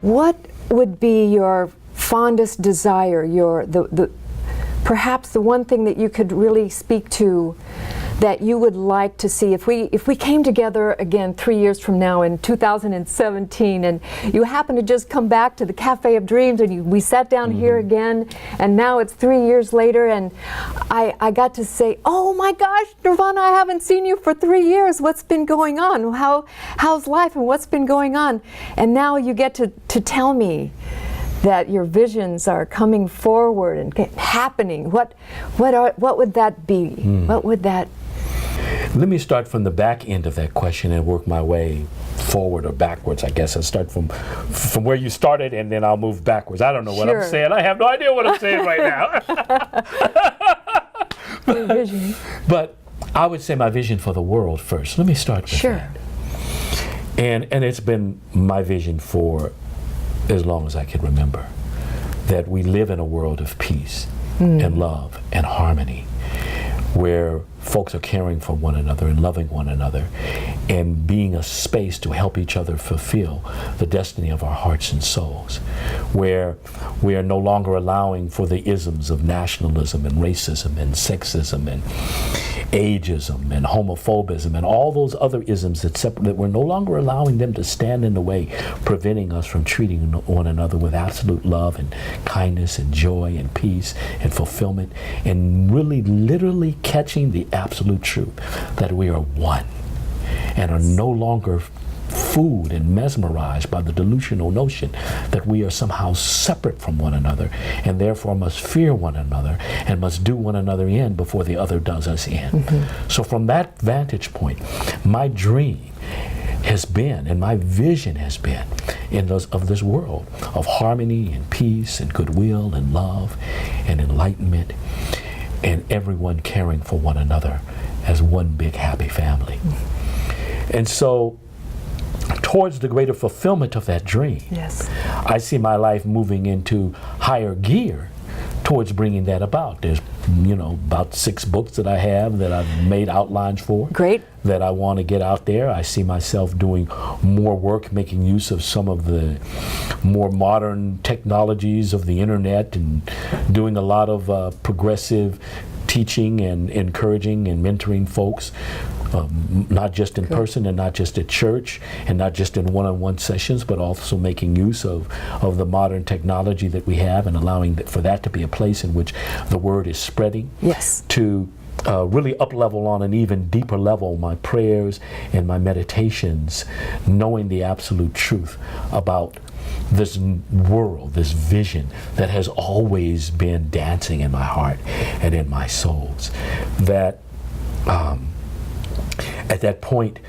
what would be your fondest desire, perhaps the one thing that you could really speak to that you would like to see if we came together again 3 years from now in 2017, and you happen to just come back to the Cafe of Dreams, and we sat down here again, and now it's 3 years later, and I got to say, oh my gosh, Nirvana, I haven't seen you for 3 years. What's been going on? How's life, and what's been going on? And now you get to tell me that your visions are coming forward and happening. What would that be? What would that? Let me start from the back end of that question and work my way forward or backwards. I guess I'll start from where you started, and then I'll move backwards. I don't know what I'm saying. I have no idea what I'm saying right now. Your vision. But I would say my vision for the world first. Let me start with that. And it's been my vision for as long as I can remember, that we live in a world of peace and love and harmony, where folks are caring for one another and loving one another and being a space to help each other fulfill the destiny of our hearts and souls, where we are no longer allowing for the isms of nationalism and racism and sexism and ageism and homophobism and all those other isms that we're no longer allowing them to stand in the way, preventing us from treating one another with absolute love and kindness and joy and peace and fulfillment, and really literally catching the absolute truth that we are one and are no longer fooled and mesmerized by the delusional notion that we are somehow separate from one another and therefore must fear one another and must do one another in before the other does us in. So from that vantage point, my dream has been, and my vision has been, of this world of harmony and peace and goodwill and love and enlightenment, and everyone caring for one another as one big happy family. And so towards the greater fulfillment of that dream, I see my life moving into higher gear towards bringing that about. There's, about 6 books that I have that I've made outlines for. Great. That I want to get out there. I see myself doing more work, making use of some of the more modern technologies of the internet, and doing a lot of progressive teaching and encouraging and mentoring folks, not just in person and not just at church and not just in one-on-one sessions, but also making use of the modern technology that we have and allowing for that to be a place in which the word is spreading. To really up-level on an even deeper level my prayers and my meditations, knowing the absolute truth about this world, this vision that has always been dancing in my heart and in my souls. That at that point,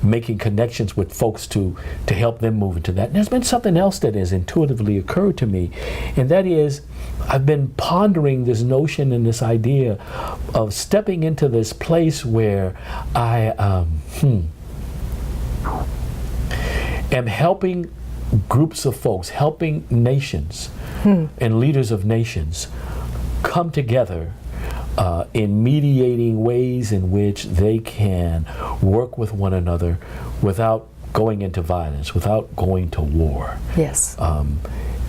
making connections with folks to help them move into that. And there's been something else that has intuitively occurred to me, and that is I've been pondering this notion and this idea of stepping into this place where I am helping groups of folks, helping nations and leaders of nations come together in mediating ways in which they can work with one another without going into violence, without going to war.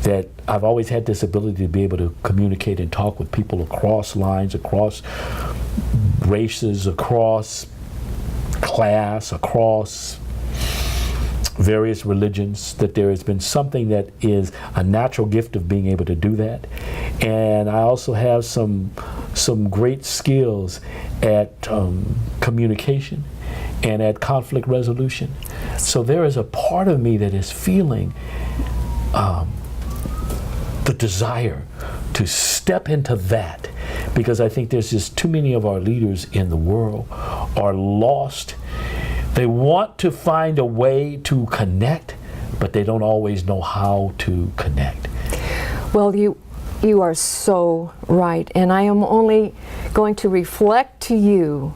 That I've always had this ability to be able to communicate and talk with people across lines, across races, across class, across various religions, that there has been something that is a natural gift of being able to do that. And I also have some great skills at communication and at conflict resolution. So there is a part of me that is feeling the desire to step into that, because I think there's just too many of our leaders in the world are lost. They want to find a way to connect, but they don't always know how to connect. Well, you are so right, and I am only going to reflect to you